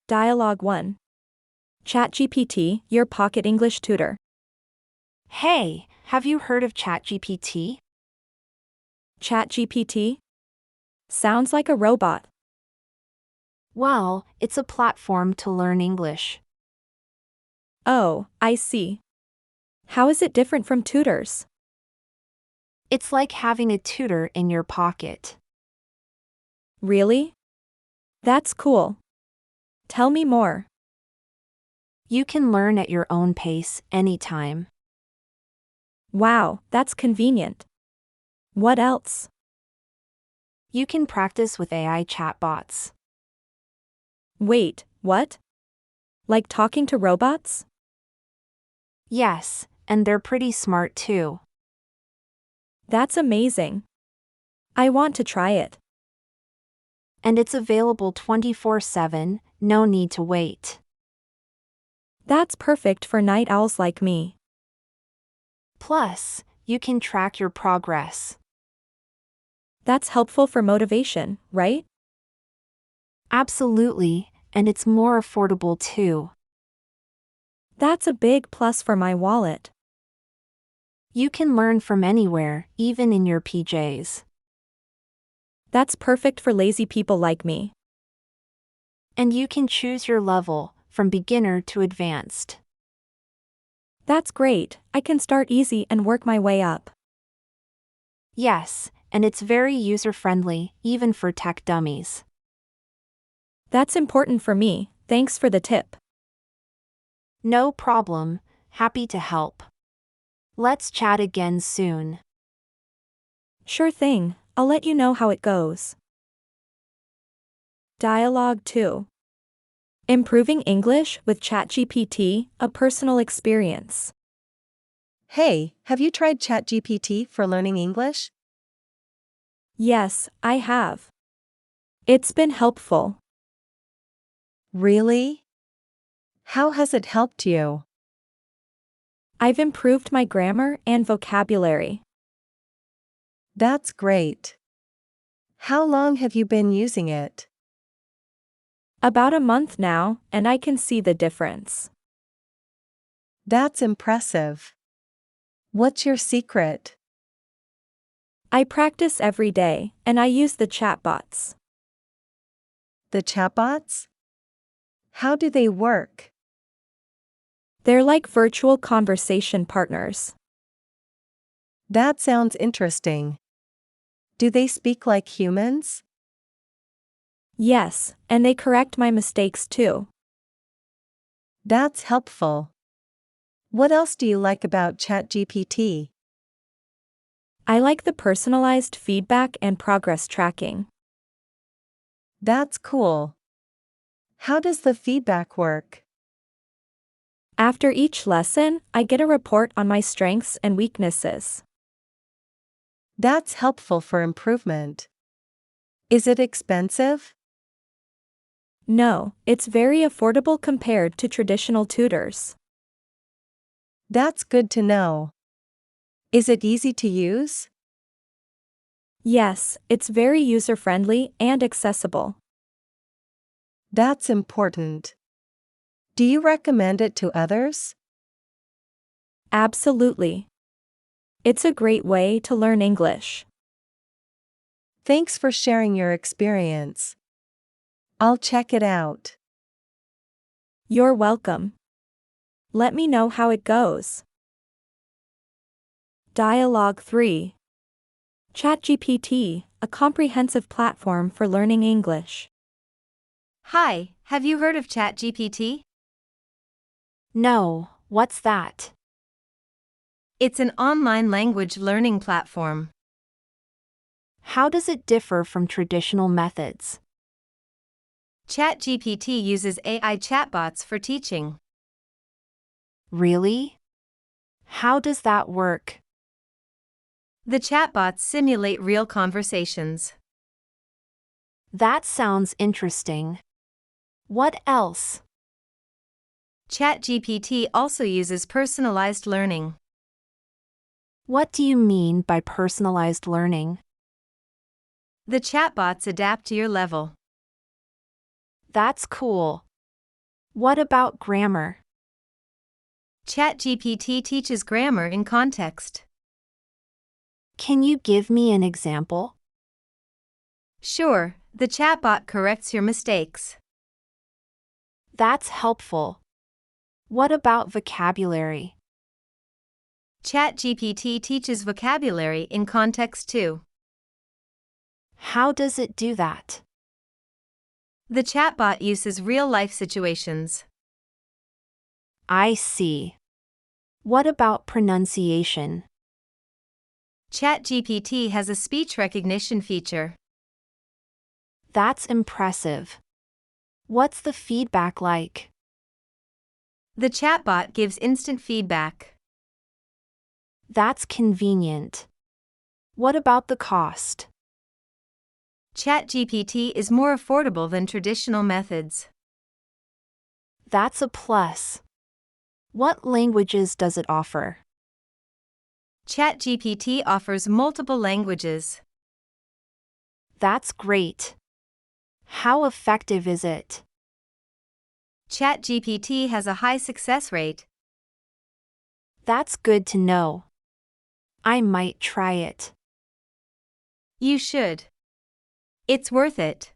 Dialogue 1. ChatGPT, your pocket English tutor. Hey, have you heard of ChatGPT? ChatGPT? Sounds like a robot. Well, it's a platform to learn English. Oh, I see. How is it different from tutors? It's like having a tutor in your pocket. Really? That's cool. Tell me more. You can learn at your own pace anytime. Wow, that's convenient. What else? You can practice with AI chatbots. Wait, what? Like talking to robots? Yes, and they're pretty smart too. That's amazing. I want to try it. And it's available 24/7, no need to wait. That's perfect for night owls like me. Plus, you can track your progress. That's helpful for motivation, right? Absolutely, and it's more affordable too. That's a big plus for my wallet. You can learn from anywhere, even in your PJs. That's perfect for lazy people like me. And you can choose your level, from beginner to advanced. That's great, I can start easy and work my way up. Yes, and it's very user-friendly, even for tech dummies. That's important for me, thanks for the tip. No problem, happy to help. Let's chat again soon. Sure thing, I'll let you know how it goes. Dialogue 2. Improving English with ChatGPT, a personal experience. Hey, have you tried ChatGPT for learning English? Yes, I have. It's been helpful. Really? How has it helped you? I've improved my grammar and vocabulary. That's great. How long have you been using it? About a month now, and I can see the difference. That's impressive. What's your secret? I practice every day, and I use the chatbots. The chatbots? How do they work? They're like virtual conversation partners. That sounds interesting. Do they speak like humans? Yes, and they correct my mistakes too. That's helpful. What else do you like about ChatGPT? I like the personalized feedback and progress tracking. That's cool. How does the feedback work? After each lesson, I get a report on my strengths and weaknesses. That's helpful for improvement. Is it expensive? No, it's very affordable compared to traditional tutors. That's good to know. Is it easy to use? Yes, it's very user-friendly and accessible. That's important. Do you recommend it to others? Absolutely. It's a great way to learn English. Thanks for sharing your experience. I'll check it out. You're welcome. Let me know how it goes. Dialogue 3. ChatGPT, a comprehensive platform for learning English. Hi, have you heard of ChatGPT? No, what's that? It's an online language learning platform. How does it differ from traditional methods? ChatGPT uses AI chatbots for teaching. Really? How does that work? The chatbots simulate real conversations. That sounds interesting. What else? ChatGPT also uses personalized learning. What do you mean by personalized learning? The chatbots adapt to your level. That's cool. What about grammar? ChatGPT teaches grammar in context. Can you give me an example? Sure, the chatbot corrects your mistakes. That's helpful. What about vocabulary? ChatGPT teaches vocabulary in context too. How does it do that? The chatbot uses real-life situations. I see. What about pronunciation? ChatGPT has a speech recognition feature. That's impressive. What's the feedback like? The chatbot gives instant feedback. That's convenient. What about the cost? ChatGPT is more affordable than traditional methods. That's a plus. What languages does it offer? ChatGPT offers multiple languages. That's great. How effective is it? ChatGPT has a high success rate. That's good to know. I might try it. You should. It's worth it.